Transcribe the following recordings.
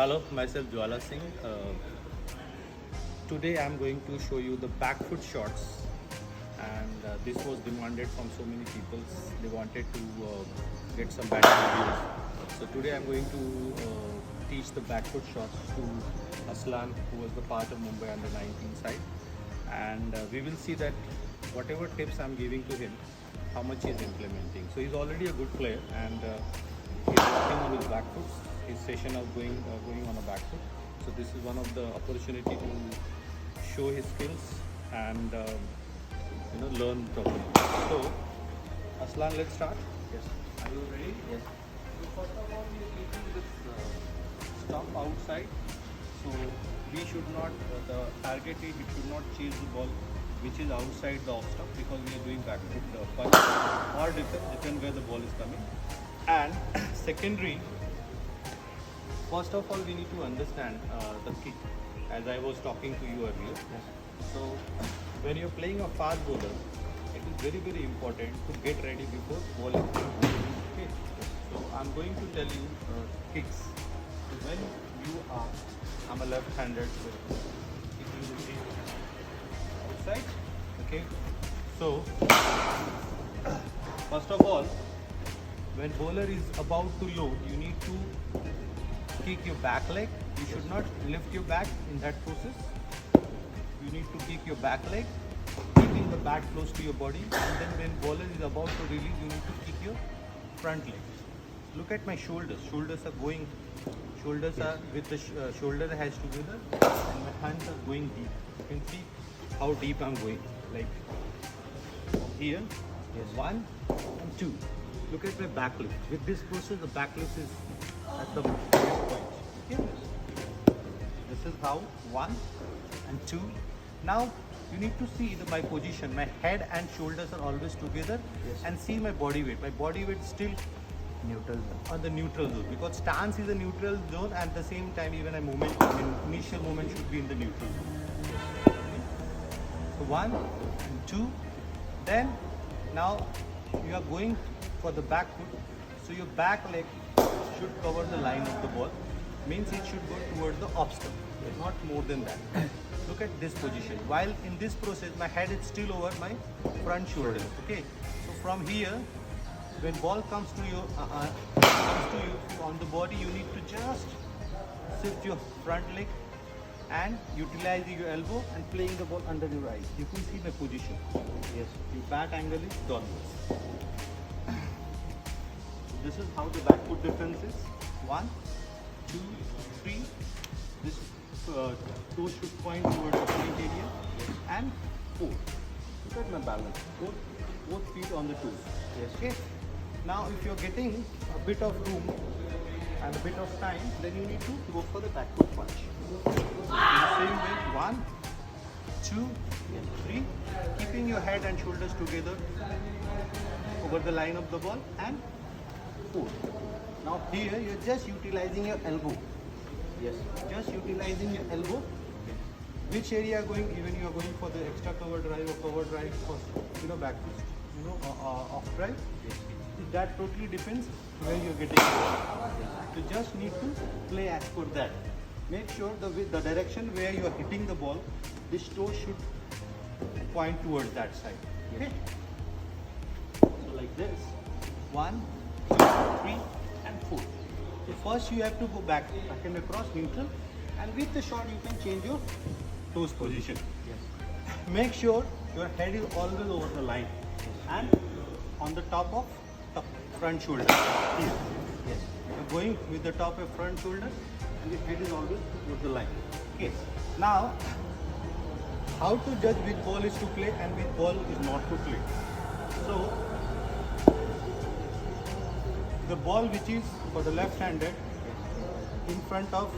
Hello, myself Jwala Singh. Today I'm going to show you the back foot shots, and this was demanded from so many people. They wanted to get some better reviews. So today I'm going to teach the back foot shots to Aslan, who was the part of Mumbai under 19 side, and we will see that whatever tips I'm giving to him, how much he's implementing. So he's already a good player, and he's working on his back foot. His session of going on a back foot. So this is one of the opportunity to show his skills and learn properly. So Aslan, let's start. Yes. Are you ready? Yes. So first of all, we are keeping this stump outside. So we should not, the target is we should not chase the ball which is outside the off stump, because we are doing back foot punch or depend where the ball is coming. And secondary, first of all, we need to understand the kick, as I was talking to you earlier. Yes. So when you're playing a fast bowler, it is very, very important to get ready before ball is being. Okay. So I'm going to tell you kicks. So when you are, I'm a left-handed, so kicking the ball outside. Okay. So first of all, when bowler is about to load, you need to kick your back leg. You should not lift your back in that process. You need to kick your back leg, keeping the bat close to your body, and then when bowler is about to release, you need to kick your front leg. Look at my shoulders. Shoulders are going. Shoulders are with the shoulder has together, and my hands are going deep. You can see how deep I'm going. Like here, Yes. 1 and 2. Look at my back lift. With this process, the back lift is at the highest point. Okay? This is how 1 and 2. Now you need to see my position. My head and shoulders are always together, Yes. and see my body weight. My body weight still Neutral zone. on the neutral zone, because stance is a neutral zone, and at the same time even a movement, initial movement should be in the neutral zone. Okay? So 1 and 2. Then now you are going for the back foot, so your back leg should cover the line of the ball, means it should go toward the off stump, not more than that. Look at this position. While in this process, my head is still over my front shoulder. Okay, so from here, when ball comes to you, on the body, you need to just shift your front leg and utilize your elbow and playing the ball under your eyes. You can see my position. Yes. The bat angle is downwards. This is how the back foot defense is. 1, 2, 3. This toe should point towards the point area. And 4. Look at my balance. Both feet on the toes. Yes. Okay. Now, if you're getting a bit of room and a bit of time, then you need to go for the back foot punch. In the same way, 1, 2, 3. Keeping your head and shoulders together over the line of the ball, and 4. Now here you're just utilizing your elbow. Yes. Just utilizing your elbow. Which area going? Even you are going for the extra cover drive or cover drive for back twist, off drive. Yes. That totally depends where you're getting it. You just need to play as per that. Make sure the direction where you are hitting the ball, this toe should point towards that side. Okay. So like this, 1, 2, 3, and 4. So first you have to go back and across neutral, and with the shot you can change your toes position. Yes. Make sure your head is always over the line and on the top of the front shoulder. Here. Yes. You're going with the top of front shoulder, and your head is always over the line. Okay. Now, how to judge which ball is to play and which ball is not to play? So, the ball which is for the left-handed in front of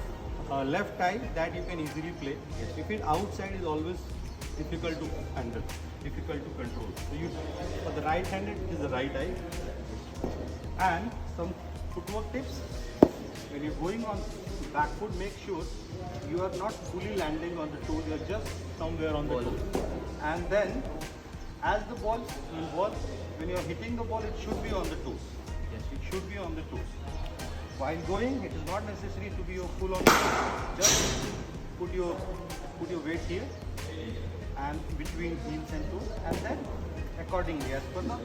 left eye, that you can easily play. Yes. If it outside is always difficult to handle, difficult to control. So you, for the right-handed, it is the right eye. And some footwork tips: when you're going on back foot, make sure you are not fully landing on the toe. You are just somewhere on the toe. And then, as the ball, when you are hitting the ball, it should be on the toes. Yes. It should be on the toes. while going, it is not necessary to be your full on. Just put your weight here and between heels and toes, and then accordingly as per the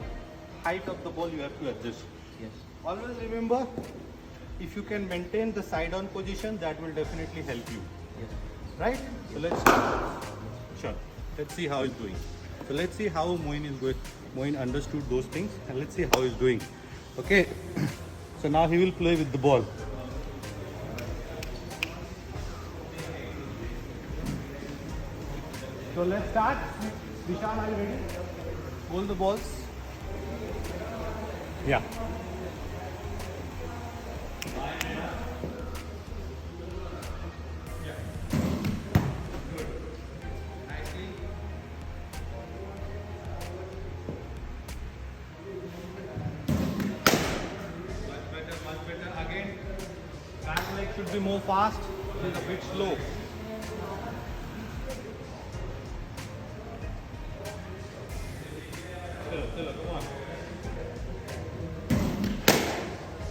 height of the ball you have to adjust. Yes. Always remember, if you can maintain the side on position, that will definitely help you. Yes. Right? So let's start. Sure. Let's see how he's doing. So let's see how Moin is going. Moin understood those things, and let's see how he's doing. Okay. So now he will play with the ball. So let's start. Vishal, are you ready? Hold the balls. Yeah. Much better. Again, back leg should be more fast. It is a bit slow. Chalo, come on.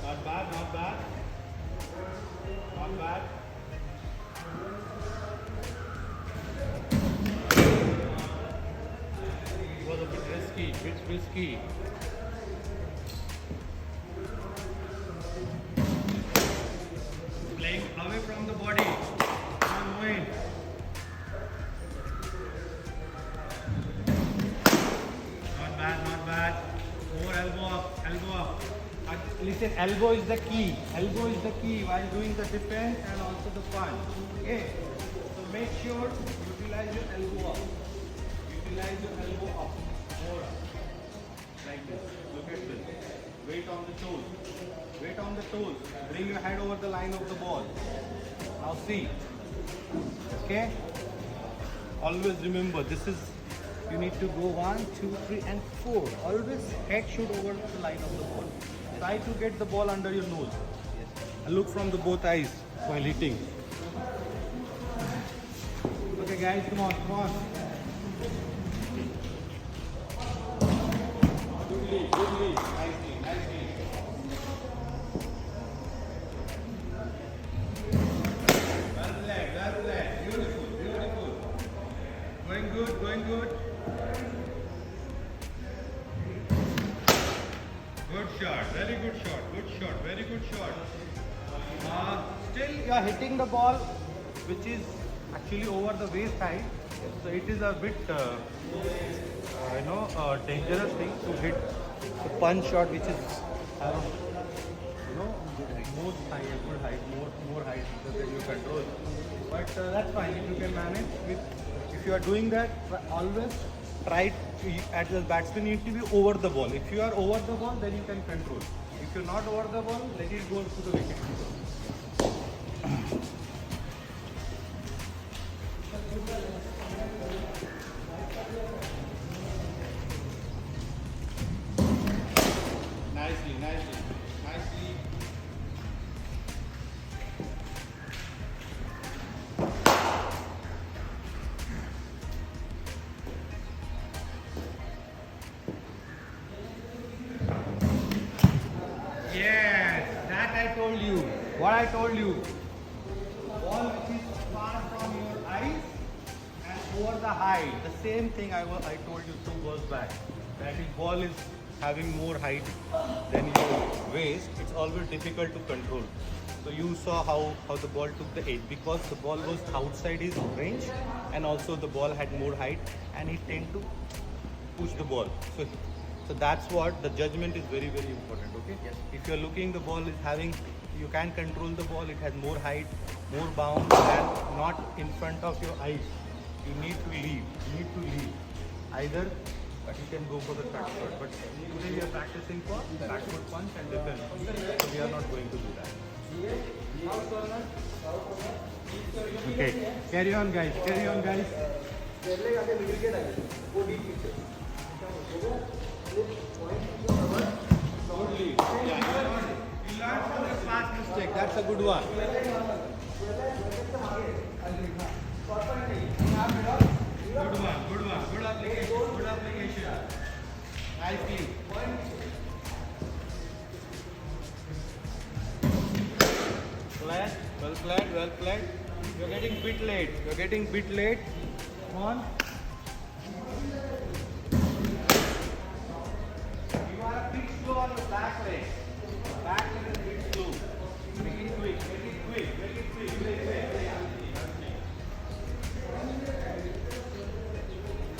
Not bad, not bad. Not bad. It was a bit risky. Playing away from the body. Come on, Moin. Not bad. More elbow up. Listen, elbow is the key. Elbow is the key while doing the defense and also the punch. Okay? So make sure utilize your elbow up. More up. Like this. Look at this. Weight on the toes. Bring your head over the line of the ball. Now see. Okay? Always remember, this is, you need to go 1, 2, 3 and 4. Always head should over the line of the ball. Try to get the ball under your nose. And look from the both eyes while hitting. Okay guys, come on. Good lead. Nicely. Well played. Beautiful. Going good. Good shot, very good shot. Still you are hitting the ball which is actually over the waist height. So it is a bit dangerous thing to hit the punch shot which is most high, a good height, more height than you control. But that's fine if you can manage with. If you are doing that, always try to, at the batsman need to be over the ball. If you are over the ball, then you can control. If you're not over the ball, let it go to the wicket. Nicely. Yes, that I told you. What I told you. Ball which is far from your eyes and over the height. The same thing I told you 2 balls back. That if ball is having more height than your waist, it's always difficult to control. So you saw how the ball took the edge because the ball was outside his range and also the ball had more height and he tend to push the ball. So that's what the judgment is very important. Okay. Yes. If you're looking, the ball is having, you can control the ball. It has more height, more bounce, and not in front of your eyes. You need to leave. Either, but you can go for the cut shot. But today we are practicing for backward punch and defense. So we are not going to do that. Okay. Carry on, guys. Good lead. Yeah, you learn from this past mistake. That's a good one. Good application. Nicely. played, well played. You're getting bit late. You're getting bit late. Come on. You are a bit slow on the back leg. Back leg is a bit slow. Make it quick. Make it quick. Make it quick.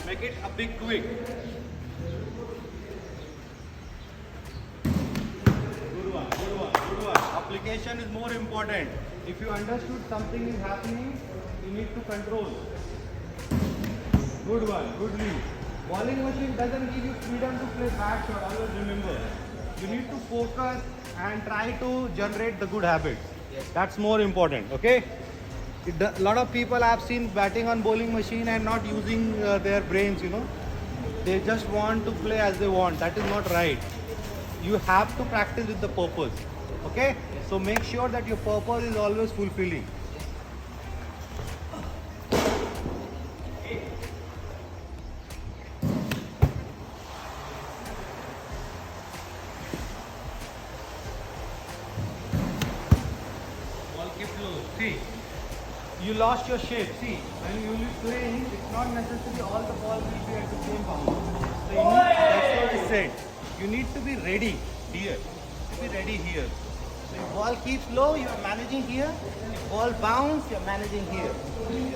Make it a bit quick. Good one. Good one. Good one. Application is more important. If you understood something is happening, you need to control. Good one, good lead. Bowling machine doesn't give you freedom to play bad shot, always remember. You need to focus and try to generate the good habits. That's more important, okay? A lot of people I've seen batting on bowling machine and not using their brains, you know. They just want to play as they want. That is not right. You have to practice with the purpose, okay? So make sure that your purpose is always fulfilling. Ball keep low. See, you lost your shape. See, when you will be playing, it's not necessary all the balls will be at the same bounce. So you need, that's what I said. You need to be ready here. To be ready here. So if ball keeps low, you are managing here. If ball bounce, you are managing here.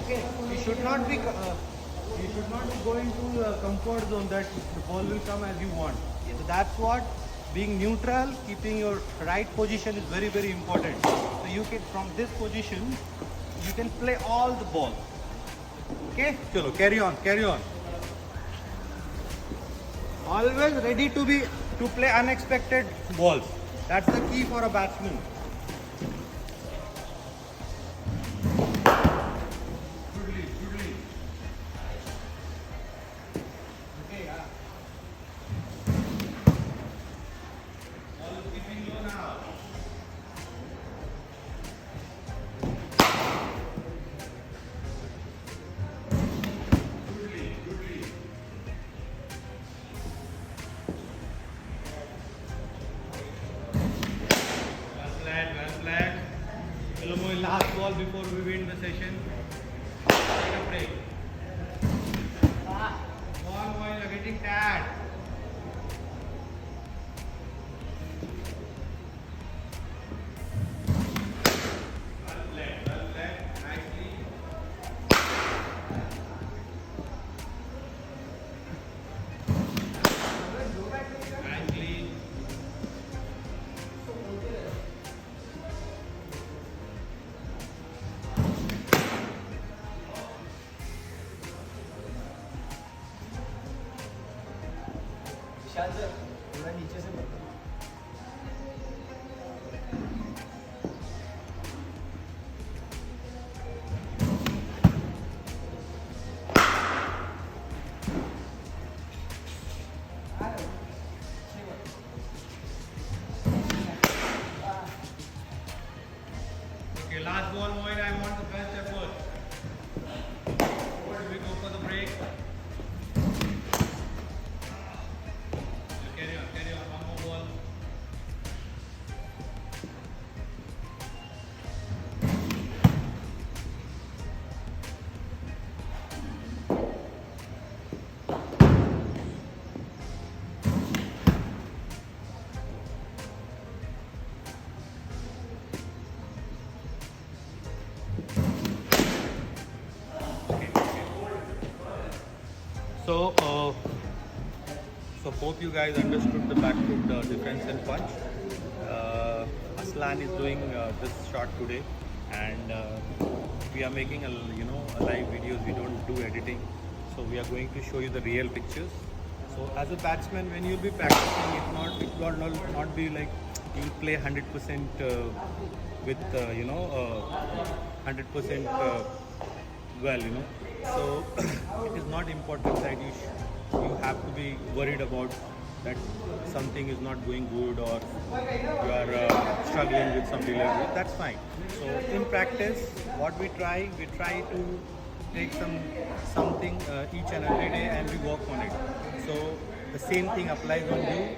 Okay. You should not be going to a comfort zone that the ball will come as you want. So that's what being neutral, keeping your right position is very, very important. So you can, from this position, you can play all the balls. Okay? Chalo, carry on, carry on. Always ready to play unexpected balls. That's the key for a batsman. Good lead, good lead. Okay, yeah. Ball is keeping low now. Good lead, good lead. Well played. Chalo, Mohit, last ball before we win the session. Take a break. Come on, Mohit, you're getting tired. Well played, nicely. Nicely. Vishal sir थोड़ा नीचे से बताओ। Okay, last ball, Mohit. I want the best effort. Should we go for the break? Carry on, one more ball. So hope you guys understood the backfoot defense and punch. Aslan is doing this shot today, and we are making a live videos. We don't do editing, so we are going to show you the real pictures. So as a batsman, when you'll be practicing, it will not be like you'll play 100% with 100% well, So it is not important that you have to be worried about that something is not going good or you are struggling with some delivery. That's fine. So in practice, what we try to take something each and every day and we work on it. So the same thing applies on you.